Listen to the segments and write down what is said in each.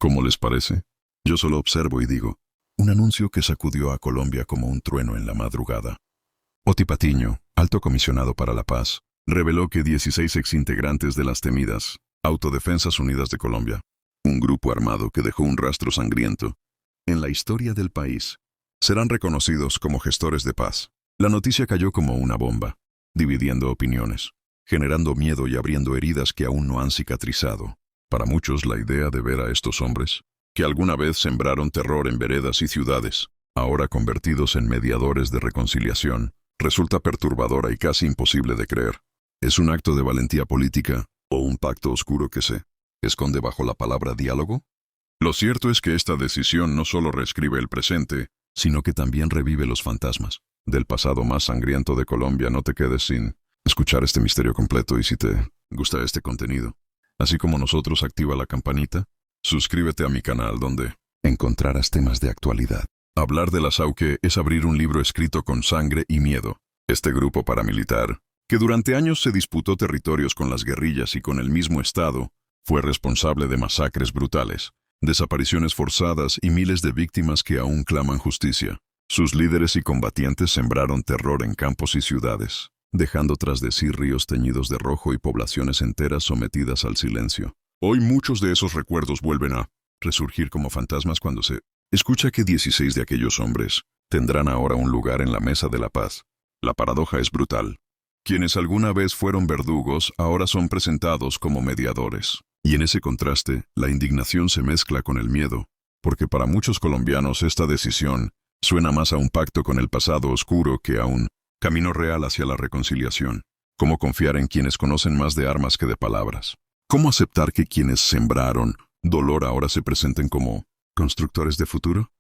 ¿Cómo les parece? Yo solo observo y digo, un anuncio que sacudió a Colombia como un trueno en la madrugada. Oti Patiño, alto comisionado para la paz, reveló que 16 exintegrantes de las temidas Autodefensas Unidas de Colombia, un grupo armado que dejó un rastro sangriento en la historia del país, serán reconocidos como gestores de paz. La noticia cayó como una bomba, dividiendo opiniones, generando miedo y abriendo heridas que aún no han cicatrizado. Para muchos, la idea de ver a estos hombres, que alguna vez sembraron terror en veredas y ciudades, ahora convertidos en mediadores de reconciliación, resulta perturbadora y casi imposible de creer. ¿Es un acto de valentía política o un pacto oscuro que se esconde bajo la palabra diálogo? Lo cierto es que esta decisión no solo reescribe el presente, sino que también revive los fantasmas del pasado más sangriento de Colombia. No te quedes sin escuchar este misterio completo, y si te gusta este contenido, así como nosotros, activa la campanita, suscríbete a mi canal donde encontrarás temas de actualidad. Hablar de las AUCE es abrir un libro escrito con sangre y miedo. Este grupo paramilitar, que durante años se disputó territorios con las guerrillas y con el mismo Estado, fue responsable de masacres brutales, desapariciones forzadas y miles de víctimas que aún claman justicia. Sus líderes y combatientes sembraron terror en campos y ciudades, dejando tras de sí ríos teñidos de rojo y poblaciones enteras sometidas al silencio. Hoy muchos de esos recuerdos vuelven a resurgir como fantasmas cuando se escucha que 16 de aquellos hombres tendrán ahora un lugar en la mesa de la paz. La paradoja es brutal. Quienes alguna vez fueron verdugos ahora son presentados como mediadores. Y en ese contraste, la indignación se mezcla con el miedo, porque para muchos colombianos esta decisión suena más a un pacto con el pasado oscuro que a un camino real hacia la reconciliación. ¿Cómo confiar en quienes conocen más de armas que de palabras? ¿Cómo aceptar que quienes sembraron dolor ahora se presenten como constructores de futuro?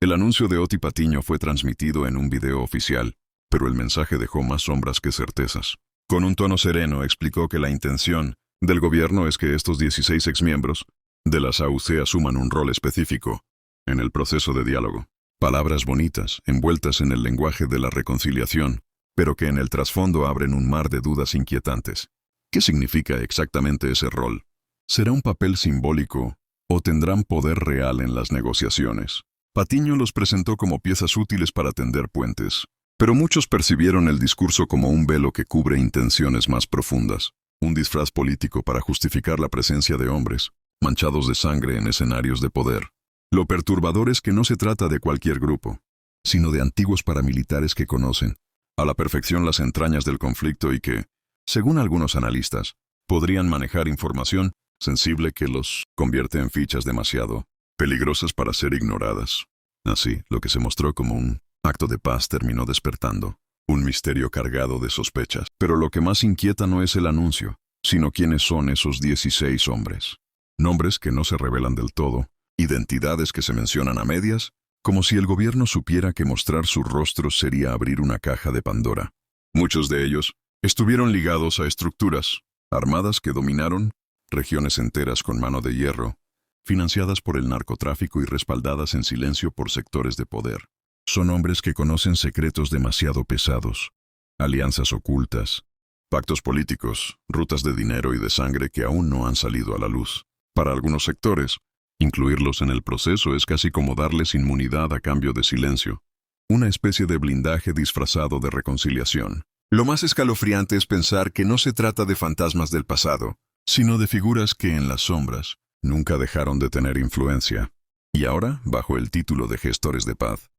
El anuncio de Oti Patiño fue transmitido en un video oficial, pero el mensaje dejó más sombras que certezas. Con un tono sereno explicó que la intención del gobierno es que estos 16 exmiembros de las AUC asuman un rol específico en el proceso de diálogo. Palabras bonitas, envueltas en el lenguaje de la reconciliación, pero que en el trasfondo abren un mar de dudas inquietantes. ¿Qué significa exactamente ese rol? ¿Será un papel simbólico o tendrán poder real en las negociaciones? Patiño los presentó como piezas útiles para tender puentes, pero muchos percibieron el discurso como un velo que cubre intenciones más profundas, un disfraz político para justificar la presencia de hombres manchados de sangre en escenarios de poder. Lo perturbador es que no se trata de cualquier grupo, sino de antiguos paramilitares que conocen a la perfección las entrañas del conflicto y que, según algunos analistas, podrían manejar información sensible que los convierte en fichas demasiado peligrosas para ser ignoradas. Así, lo que se mostró como un acto de paz terminó despertando un misterio cargado de sospechas. Pero lo que más inquieta no es el anuncio, sino quiénes son esos 16 hombres. Nombres que no se revelan del todo, identidades que se mencionan a medias, como si el gobierno supiera que mostrar sus rostros sería abrir una caja de Pandora. Muchos de ellos estuvieron ligados a estructuras armadas que dominaron regiones enteras con mano de hierro, financiadas por el narcotráfico y respaldadas en silencio por sectores de poder. Son hombres que conocen secretos demasiado pesados, alianzas ocultas, pactos políticos, rutas de dinero y de sangre que aún no han salido a la luz. Para algunos sectores, incluirlos en el proceso es casi como darles inmunidad a cambio de silencio, una especie de blindaje disfrazado de reconciliación. Lo más escalofriante es pensar que no se trata de fantasmas del pasado, sino de figuras que en las sombras nunca dejaron de tener influencia. Y ahora, bajo el título de gestores de paz,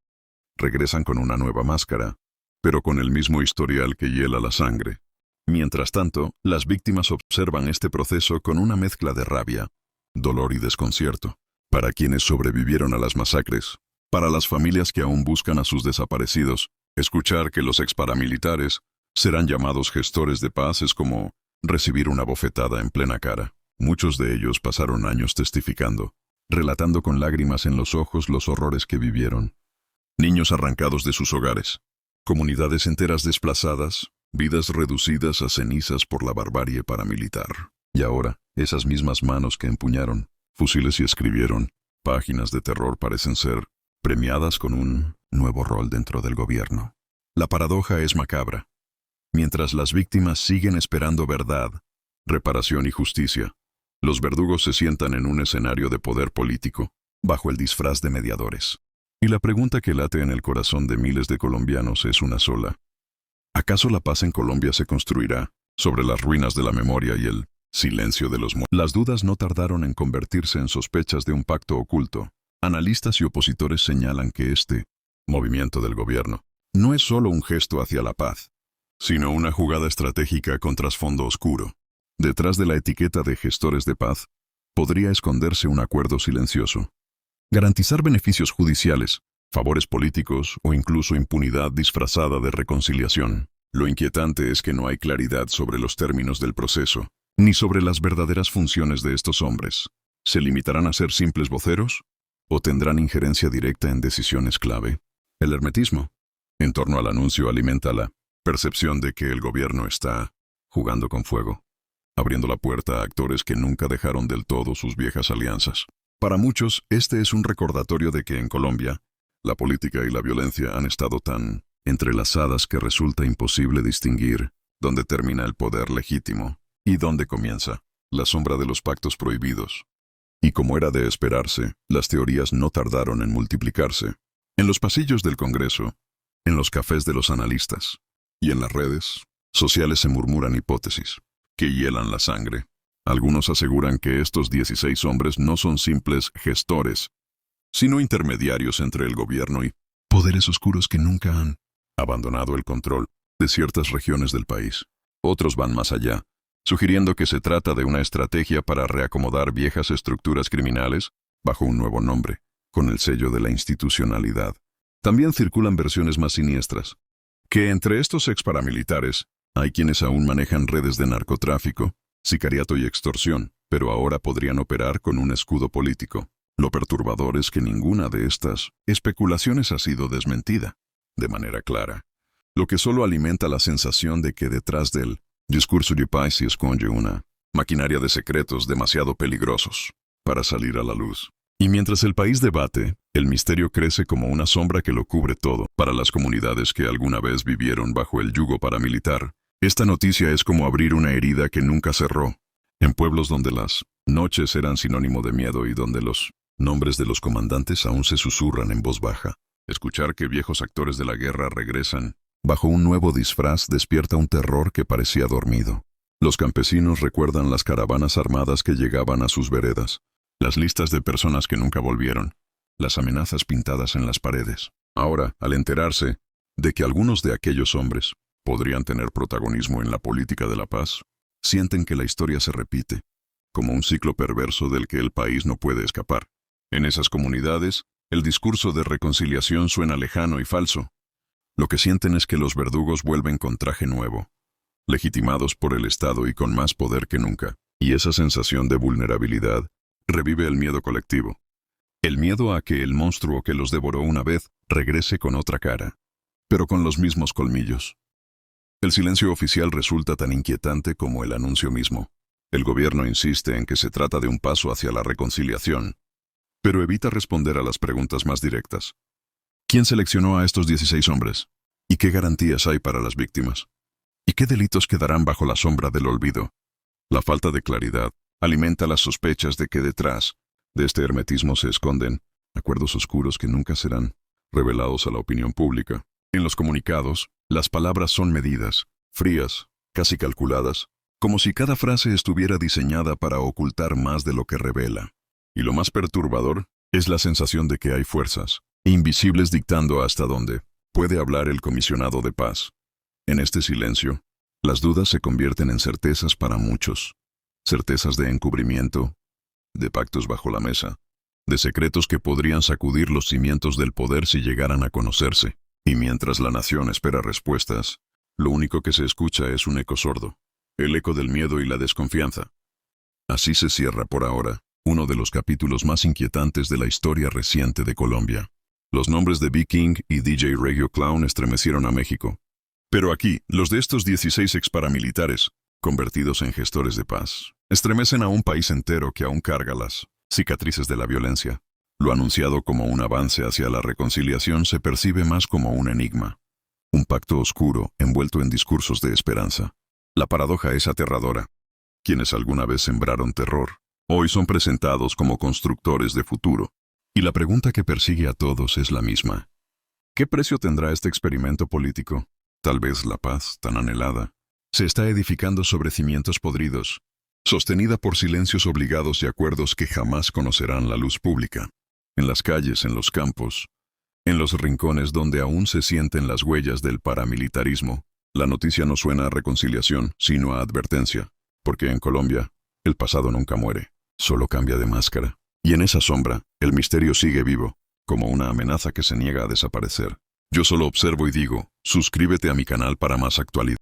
regresan con una nueva máscara, pero con el mismo historial que hiela la sangre. Mientras tanto, las víctimas observan este proceso con una mezcla de rabia, dolor y desconcierto. Para quienes sobrevivieron a las masacres, para las familias que aún buscan a sus desaparecidos, escuchar que los exparamilitares serán llamados gestores de paz es como recibir una bofetada en plena cara. Muchos de ellos pasaron años testificando, relatando con lágrimas en los ojos los horrores que vivieron. Niños arrancados de sus hogares, comunidades enteras desplazadas, vidas reducidas a cenizas por la barbarie paramilitar. Y ahora, esas mismas manos que empuñaron fusiles y escribieron páginas de terror parecen ser premiadas con un nuevo rol dentro del gobierno. La paradoja es macabra. Mientras las víctimas siguen esperando verdad, reparación y justicia, Los verdugos se sientan en un escenario de poder político, bajo el disfraz de mediadores. Y la pregunta que late en el corazón de miles de colombianos es una sola. ¿Acaso la paz en Colombia se construirá sobre las ruinas de la memoria y el silencio de los muertos? Las dudas no tardaron en convertirse en sospechas de un pacto oculto. Analistas y opositores señalan que este movimiento del gobierno no es solo un gesto hacia la paz, sino una jugada estratégica con trasfondo oscuro. Detrás de la etiqueta de gestores de paz, podría esconderse un acuerdo silencioso. Garantizar beneficios judiciales, favores políticos o incluso impunidad disfrazada de reconciliación. Lo inquietante es que no hay claridad sobre los términos del proceso, ni sobre las verdaderas funciones de estos hombres. ¿Se limitarán a ser simples voceros? ¿O tendrán injerencia directa en decisiones clave? El hermetismo en torno al anuncio alimenta la percepción de que el gobierno está jugando con fuego, abriendo la puerta a actores que nunca dejaron del todo sus viejas alianzas. Para muchos, este es un recordatorio de que en Colombia, la política y la violencia han estado tan entrelazadas que resulta imposible distinguir dónde termina el poder legítimo y dónde comienza la sombra de los pactos prohibidos. Y como era de esperarse, las teorías no tardaron en multiplicarse. En los pasillos del Congreso, en los cafés de los analistas y en las redes sociales se murmuran hipótesis que hielan la sangre. Algunos aseguran que estos 16 hombres no son simples gestores, sino intermediarios entre el gobierno y poderes oscuros que nunca han abandonado el control de ciertas regiones del país. Otros van más allá, sugiriendo que se trata de una estrategia para reacomodar viejas estructuras criminales bajo un nuevo nombre, con el sello de la institucionalidad. También circulan versiones más siniestras, que entre estos exparamilitares hay quienes aún manejan redes de narcotráfico, sicariato y extorsión, pero ahora podrían operar con un escudo político. Lo perturbador es que ninguna de estas especulaciones ha sido desmentida de manera clara, lo que solo alimenta la sensación de que detrás del discurso de paz se esconde una maquinaria de secretos demasiado peligrosos para salir a la luz. Y mientras el país debate, el misterio crece como una sombra que lo cubre todo. Para las comunidades que alguna vez vivieron bajo el yugo paramilitar, esta noticia es como abrir una herida que nunca cerró. En pueblos donde las noches eran sinónimo de miedo y donde los nombres de los comandantes aún se susurran en voz baja, escuchar que viejos actores de la guerra regresan bajo un nuevo disfraz despierta un terror que parecía dormido. Los campesinos recuerdan las caravanas armadas que llegaban a sus veredas, las listas de personas que nunca volvieron, las amenazas pintadas en las paredes. Ahora, al enterarse de que algunos de aquellos hombres podrían tener protagonismo en la política de la paz, sienten que la historia se repite, como un ciclo perverso del que el país no puede escapar. En esas comunidades, el discurso de reconciliación suena lejano y falso. Lo que sienten es que los verdugos vuelven con traje nuevo, legitimados por el Estado y con más poder que nunca. Y esa sensación de vulnerabilidad revive el miedo colectivo. El miedo a que el monstruo que los devoró una vez regrese con otra cara, pero con los mismos colmillos. El silencio oficial resulta tan inquietante como el anuncio mismo. El gobierno insiste en que se trata de un paso hacia la reconciliación, pero evita responder a las preguntas más directas. ¿Quién seleccionó a estos 16 hombres? ¿Y qué garantías hay para las víctimas? ¿Y qué delitos quedarán bajo la sombra del olvido? La falta de claridad alimenta las sospechas de que detrás de este hermetismo se esconden acuerdos oscuros que nunca serán revelados a la opinión pública. En los comunicados, las palabras son medidas, frías, casi calculadas, como si cada frase estuviera diseñada para ocultar más de lo que revela. Y lo más perturbador es la sensación de que hay fuerzas invisibles dictando hasta dónde puede hablar el comisionado de paz. En este silencio, las dudas se convierten en certezas para muchos. Certezas de encubrimiento, de pactos bajo la mesa, de secretos que podrían sacudir los cimientos del poder si llegaran a conocerse. Y mientras la nación espera respuestas, lo único que se escucha es un eco sordo, el eco del miedo y la desconfianza. Así se cierra por ahora uno de los capítulos más inquietantes de la historia reciente de Colombia. Los nombres de B-King y DJ Regio Clown estremecieron a México. Pero aquí, los de estos 16 exparamilitares, convertidos en gestores de paz, estremecen a un país entero que aún carga las cicatrices de la violencia. Lo anunciado como un avance hacia la reconciliación se percibe más como un enigma, un pacto oscuro envuelto en discursos de esperanza. La paradoja es aterradora. Quienes alguna vez sembraron terror, Hoy son presentados como constructores de futuro. Y la pregunta que persigue a todos es la misma. ¿Qué precio tendrá este experimento político? Tal vez la paz, tan anhelada, se está edificando sobre cimientos podridos, sostenida por silencios obligados y acuerdos que jamás conocerán la luz pública. En las calles, en los campos, en los rincones donde aún se sienten las huellas del paramilitarismo, la noticia no suena a reconciliación, sino a advertencia, porque en Colombia, el pasado nunca muere, solo cambia de máscara. Y en esa sombra, el misterio sigue vivo, como una amenaza que se niega a desaparecer. Yo solo observo y digo, suscríbete a mi canal para más actualidad.